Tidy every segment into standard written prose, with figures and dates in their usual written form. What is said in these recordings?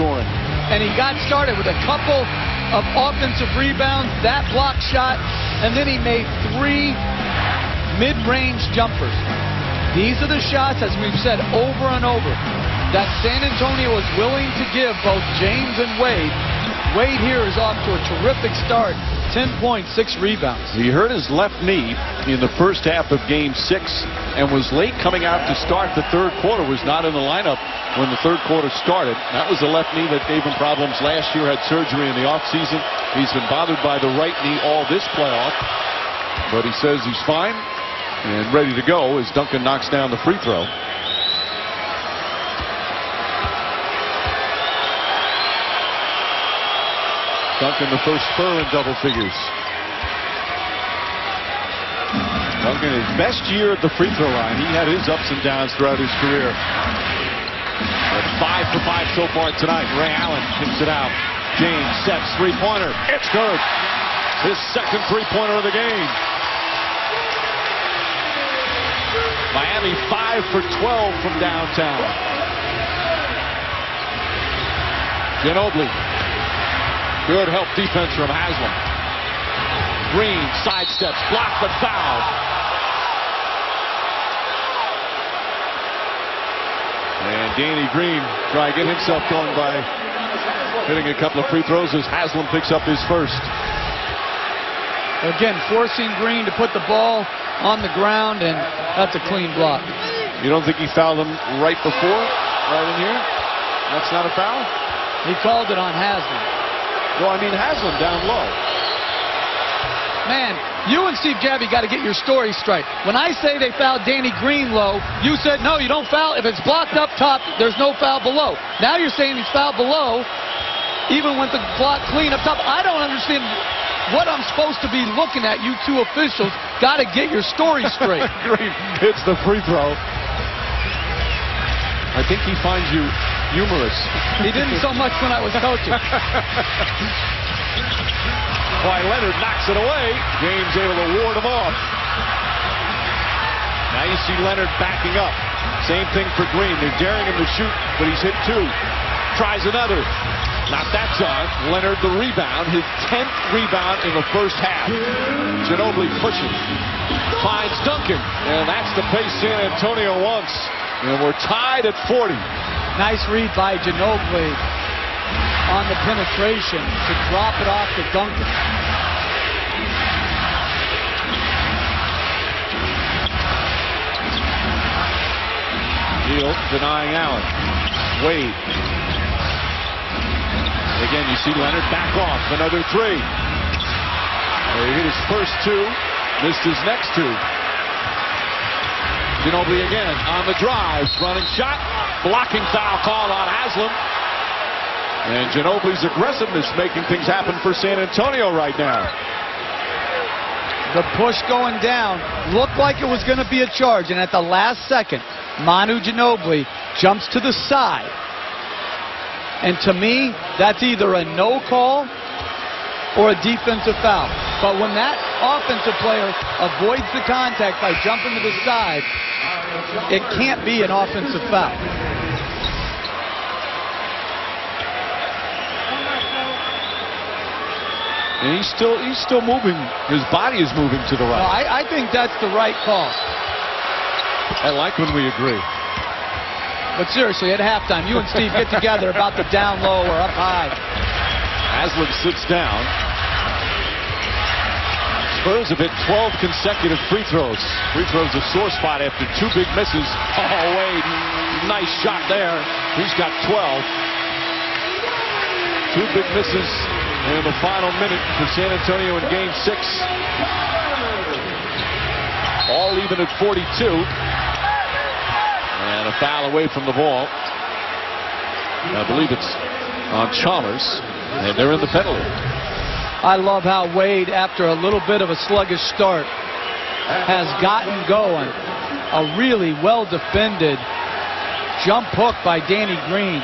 scoring. And he got started with a couple of offensive rebounds, that block shot, and then he made 3 mid-range jumpers. These are the shots, as we've said over and over, that San Antonio is willing to give both James and Wade. Wade here is off to a terrific start, 10.6 rebounds. He hurt his left knee in the first half of Game 6 and was late coming out to start the third quarter, was not in the lineup when the third quarter started. That was the left knee that gave him problems last year, had surgery in the offseason. He's been bothered by the right knee all this playoff, but he says he's fine and ready to go as Duncan knocks down the free throw. Duncan, the first Spur in double figures. Duncan, his best year at the free throw line. He had his ups and downs throughout his career. But 5 for 5 so far tonight. Ray Allen kicks it out. James sets three-pointer. It's good. His second three-pointer of the game. Miami 5 for 12 from downtown. Ginobili. Good help defense from Haslem. Green sidesteps, blocked but fouled. And Danny Green trying to get himself going by hitting a couple of free throws as Haslem picks up his first. Again, forcing Green to put the ball on the ground, and that's a clean block. You don't think he fouled him right before, right in here? That's not a foul? He called it on Haslem. Well, I mean, Haslem down low. Man, you and Steve Gabby got to get your story straight. When I say they fouled Danny Green low, you said, no, you don't foul. If it's blocked up top, there's no foul below. Now you're saying he's fouled below, even with the block clean up top. I don't understand what I'm supposed to be looking at, you two officials. Got to get your story straight. Green hits the free throw. I think he finds you humorous. He didn't so much when I was coaching. Why, Leonard knocks it away. James able to ward him off. Now you see Leonard backing up. Same thing for Green. They're daring him to shoot, but he's hit 2. Tries another. Not that time. Leonard the rebound. His 10th rebound in the first half. Ginobili pushing. Finds Duncan. And that's the pace San Antonio wants. And we're tied at 40. Nice read by Ginobili on the penetration to drop it off to Duncan. Neal denying Allen. Wade. Again, you see Leonard back off. Another 3. He hit his first 2. Missed his next 2. Ginobili again on the drive. Running shot. Blocking foul call on Haslem. And Ginobili's aggressiveness making things happen for San Antonio right now. The push going down looked like it was going to be a charge. And at the last second, Manu Ginobili jumps to the side. And to me, that's either a no call or a defensive foul. But when that offensive player avoids the contact by jumping to the side, it can't be an offensive foul. And he's still moving. His body is moving to the right. No, I think that's the right call. I like when we agree. But seriously, at halftime, you and Steve get together about the down low or up high. Haslem sits down. Spurs have hit 12 consecutive free throws. Free throws a sore spot after 2 big misses. Oh, Wade, nice shot there. He's got 12. 2 big misses in the final minute for San Antonio in Game 6. All even at 42. And a foul away from the ball. I believe it's on Chalmers. And they're in the penalty. I love how Wade, after a little bit of a sluggish start, has gotten going. A really well-defended jump hook by Danny Green.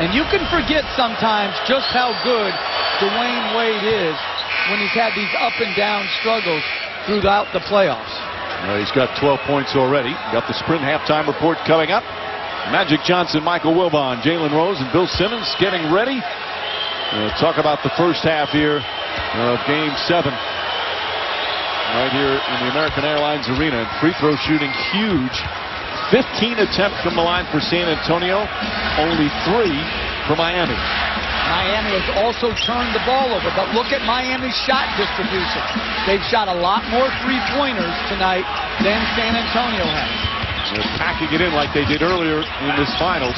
And you can forget sometimes just how good Dwayne Wade is when he's had these up and down struggles throughout the playoffs. He's got 12 points already. Got the Sprint halftime report coming up. Magic Johnson, Michael Wilbon, Jalen Rose, and Bill Simmons getting ready. Talk about the first half here of Game 7. Right here in the American Airlines Arena. And free throw shooting huge. 15 attempts from the line for San Antonio. Only 3 for Miami. Miami has also turned the ball over, but look at Miami's shot distribution. They've shot a lot more three-pointers tonight than San Antonio has. They're packing it in like they did earlier in this finals.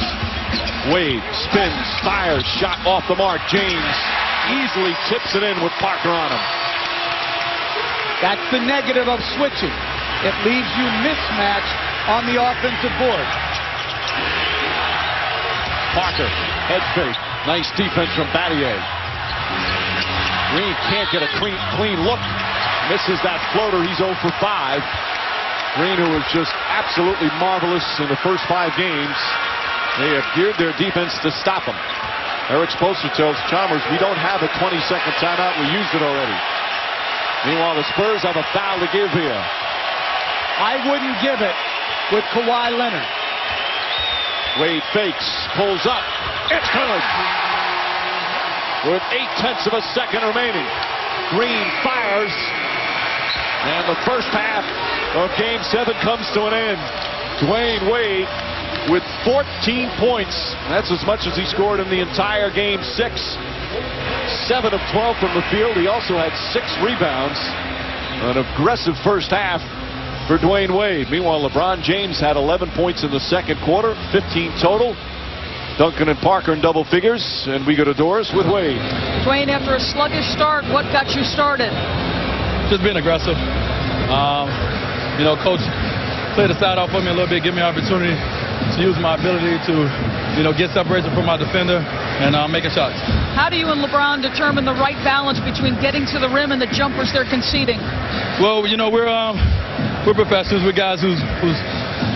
Wade spins, fires, shot off the mark. James easily tips it in with Parker on him. That's the negative of switching. It leaves you mismatched on the offensive board. Parker, head fake. Nice defense from Battier. Green can't get a clean look. Misses that floater. He's 0 for 5. Green, who was just absolutely marvelous in the first 5 games. They have geared their defense to stop him. Eric Spoelstra tells Chalmers, we don't have a 20-second timeout. We used it already. Meanwhile, the Spurs have a foul to give here. I wouldn't give it with Kawhi Leonard. Wade fakes, pulls up. It's good. With 0.8 of a second remaining. Green fires. And the first half of Game 7 comes to an end. Dwayne Wade with 14 points. That's as much as he scored in the entire Game 6. 7 of 12 from the field. He also had 6 rebounds. An aggressive first half for Dwayne Wade. Meanwhile, LeBron James had 11 points in the second quarter, 15 total. Duncan and Parker in double figures, and we go to Doris with Wade. Dwayne, after a sluggish start, what got you started? Just being aggressive. Coach played the side off for me a little bit, give me an opportunity to use my ability to, get separation from my defender and making shots. How do you and LeBron determine the right balance between getting to the rim and the jumpers they're conceding? Well, we're professionals. We're guys who's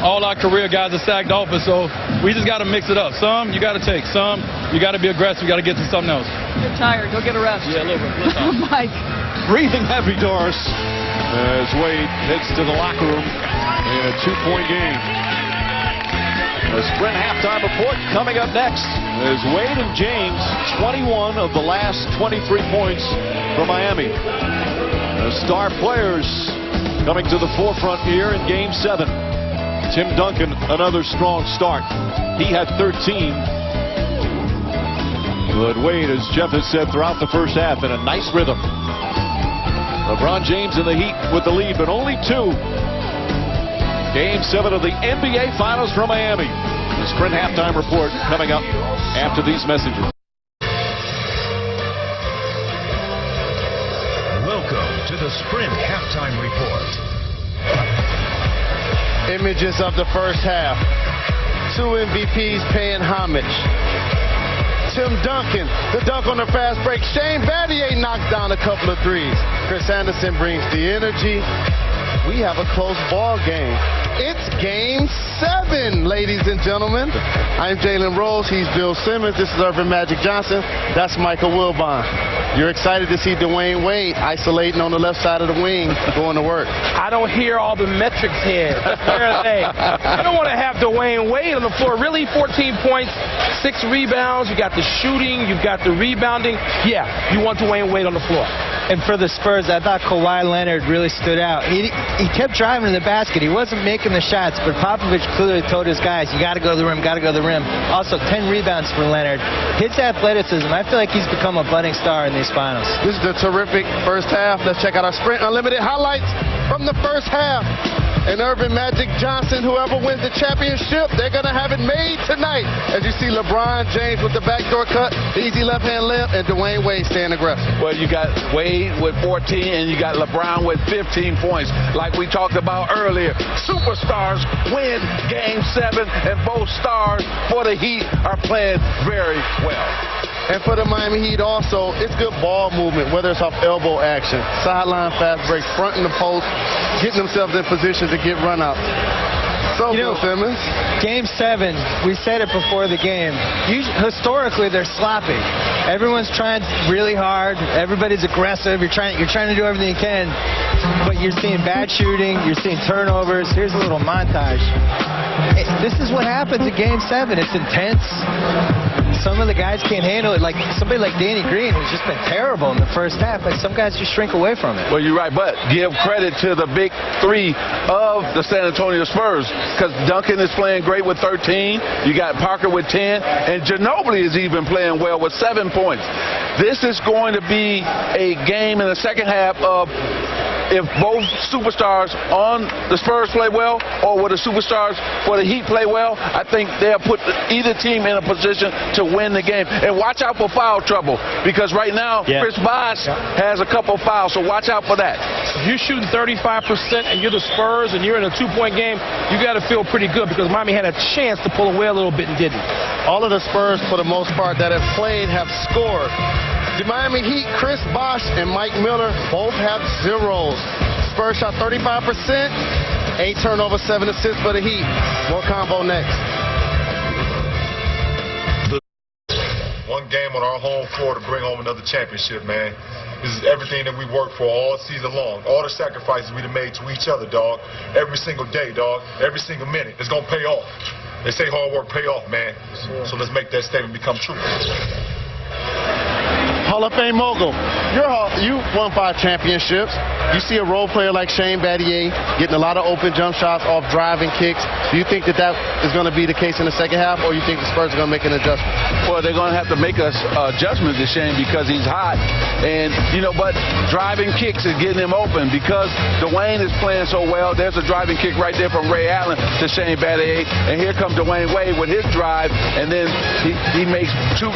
all our career guys are sacked off us, so we just got to mix it up. Some you got to take, some you got to be aggressive. You got to get to something else. You're tired. Go get a rest. Yeah, a little bit. Mike. Breathing heavy, Doris, as Wade heads to the locker room in a 2-point game. A Sprint halftime report coming up next as Wade and James, 21 of the last 23 points for Miami. The star players coming to the forefront here in Game 7. Tim Duncan, another strong start. He had 13. But Wade, as Jeff has said throughout the first half, in a nice rhythm. LeBron James in the Heat with the lead, but only 2. Game 7 of the NBA Finals from Miami. The Sprint halftime report coming up after these messages. Welcome to the Sprint halftime report. Images of the first half. 2 MVPs paying homage. Tim Duncan, the dunk on the fast break. Shane Battier knocks down a couple of threes. Chris Anderson brings the energy. We have a close ball game. It's Game 7, ladies and gentlemen. I'm Jalen Rose. He's Bill Simmons. This is Earvin Magic Johnson. That's Michael Wilbon. You're excited to see Dwayne Wade isolating on the left side of the wing, going to work. I don't hear all the metrics here. Where are they? I don't want to have Dwayne Wade on the floor. Really, 14 points, 6 rebounds. You got the shooting. You've got the rebounding. Yeah, you want Dwayne Wade on the floor. And for the Spurs, I thought Kawhi Leonard really stood out. He kept driving to the basket. He wasn't making the shots, but Popovich clearly told his guys, you got to go to the rim, got to go to the rim. Also, 10 rebounds for Leonard. His athleticism, I feel like he's become a budding star in these finals. This is a terrific first half. Let's check out our Sprint Unlimited highlights from the first half. And Earvin Magic Johnson, whoever wins the championship, they're going to have it made tonight. As you see LeBron James with the backdoor cut, the easy left-hand layup, and Dwayne Wade staying aggressive. Well, you got Wade with 14, and you got LeBron with 15 points. Like we talked about earlier, superstars win Game 7, and both stars for the Heat are playing very well. And for the Miami Heat also, it's good ball movement, whether it's off elbow action, sideline fast break, fronting the post, getting themselves in position to get run-outs. So, Bill Simmons. Game 7, we said it before the game. Historically, they're sloppy. Everyone's trying really hard. Everybody's aggressive. You're trying to do everything you can. But you're seeing bad shooting. You're seeing turnovers. Here's a little montage. this is what happens in Game 7. It's intense. Some of the guys can't handle it. Like somebody like Danny Green, who's just been terrible in the first half. Like some guys just shrink away from it. Well, you're right, but give credit to the big three of the San Antonio Spurs, because Duncan is playing great with 13. You got Parker with 10, and Ginobili is even playing well with 7 points. This is going to be a game in the second half of if both superstars on the Spurs play well or will the superstars for the Heat play well. I think they'll put either team in a position to win the game. And watch out for foul trouble, because right now Chris Bosh has a couple fouls, so watch out for that. If you're shooting 35% and you're the Spurs and you're in a 2-point game, you got to feel pretty good, because Miami had a chance to pull away a little bit and didn't. All of the Spurs, for the most part, that have played have scored. The Miami Heat, Chris Bosh and Mike Miller both have zeros. Spurs shot 35%, 8 turnovers, 7 assists for the Heat. More combo next. One game on our home floor to bring home another championship, man. This is everything that we worked for all season long. All the sacrifices we made to each other, dog. Every single day, dog. Every single minute. It's going to pay off. They say hard work pay off, man. So let's make that statement become true. Hall of Fame mogul, you won 5 championships. You see a role player like Shane Battier getting a lot of open jump shots off driving kicks. Do you think that is going to be the case in the second half, or you think the Spurs are going to make an adjustment? Well, they're going to have to make an adjustment to Shane, because he's hot. And, but driving kicks is getting him open, because Dwayne is playing so well. There's a driving kick right there from Ray Allen to Shane Battier. And here comes Dwayne Wade with his drive. And then he makes two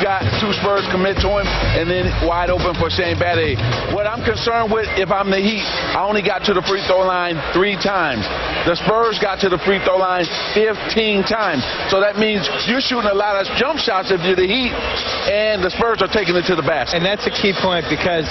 Spurs commit to him, and then wide open for Shane Battier. What I'm concerned with, if I'm the Heat, I only got to the free throw line 3 times. The Spurs got to the free throw line 15 times. So that means you're shooting a lot of jump shots if you're the Heat, and the Spurs are taking it to the basket. And that's a key point, because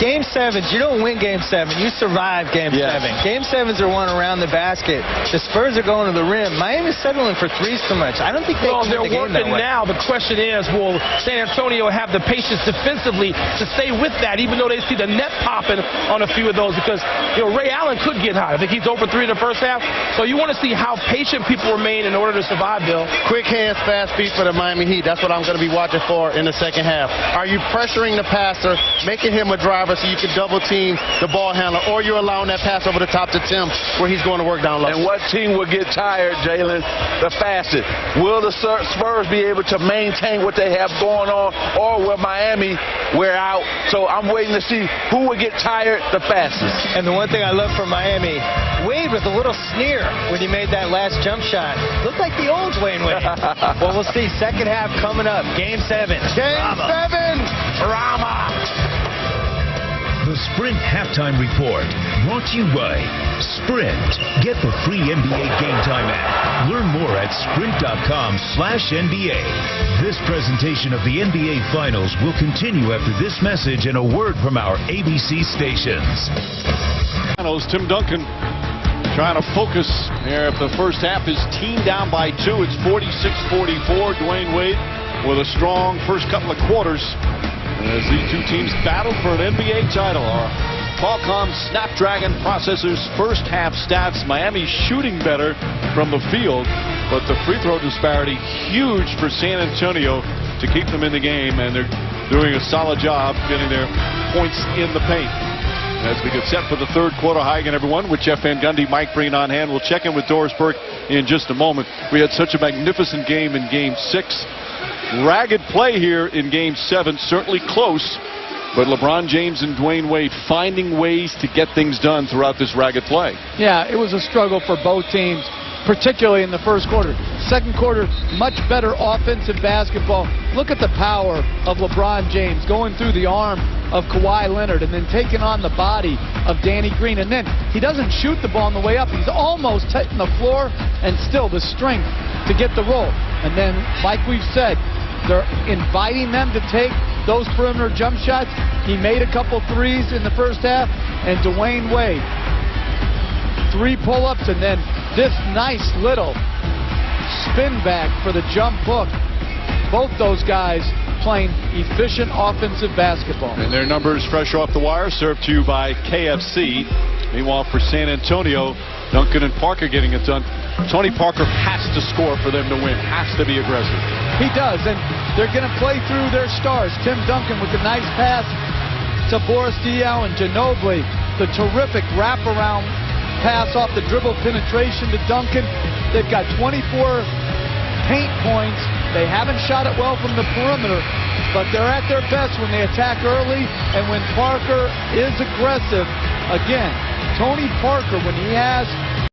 Game 7s, you don't win Game 7. You survive Game 7. Game 7s are won around the basket. The Spurs are going to the rim. Miami's settling for threes too much. I don't think they can win the game that way. Now. The question is, will San Antonio have the patience defensively to stay with that, even though they see the net popping on a few of those? Because Ray Allen could get hot. I think he's over 3 in the first half. So you want to see how patient people remain in order to survive, Bill. Quick hands, fast feet for the Miami Heat. That's what I'm going to be watching for in the second half. Are you pressuring the passer, making him a driver so you can double team the ball handler, or you're allowing that pass over the top to Tim where he's going to work down low? And what team will get tired, Jalen, the fastest? Will the Spurs be able to maintain what they have going on, or will Miami wear out? So I'm waiting to see who will get tired the fastest. And the one thing I love from Miami, Wade with a little sneer when he made that last jump shot. Looked like the old Dwayne Wade. Well, we'll see. Second half coming up. Game 7. Game 7. Drama. The Sprint Halftime Report, brought to you by Sprint. Get the free NBA Game Time app. Learn more at sprint.com/NBA. This presentation of the NBA Finals will continue after this message and a word from our ABC stations. Tim Duncan trying to focus there. If the first half is team down by 2, it's 46-44. Dwayne Wade with a strong first couple of quarters as these two teams battle for an NBA title. Our Qualcomm Snapdragon processors first half stats. Miami shooting better from the field, but the free throw disparity huge for San Antonio to keep them in the game, and they're doing a solid job getting their points in the paint. As we get set for the third quarter, hi again, everyone, with Jeff Van Gundy, Mike Breen on hand. We'll check in with Doris Burke in just a moment. We had such a magnificent game in Game 6. Ragged play here in Game 7, certainly close, but LeBron James and Dwayne Wade finding ways to get things done throughout this ragged play. Yeah, it was a struggle for both teams, particularly in the first quarter. Second quarter, much better offensive basketball. Look at the power of LeBron James going through the arm of Kawhi Leonard and then taking on the body of Danny Green. And then he doesn't shoot the ball on the way up. He's almost hitting the floor, and still the strength to get the roll. And then, like we've said, they're inviting them to take those perimeter jump shots. He made a couple threes in the first half, and Dwayne Wade, 3 pull-ups, and then this nice little spin back for the jump hook. Both those guys playing efficient offensive basketball. And their numbers fresh off the wire, served to you by KFC. Meanwhile, for San Antonio, Duncan and Parker getting it done. Tony Parker has to score for them to win, has to be aggressive. He does, and they're going to play through their stars. Tim Duncan with the nice pass to Boris Diaw, and Ginobili, the terrific wraparound pass off the dribble penetration to Duncan. They've got 24 paint points. They haven't shot it well from the perimeter, but they're at their best when they attack early and when Parker is aggressive. Again, Tony Parker, when he has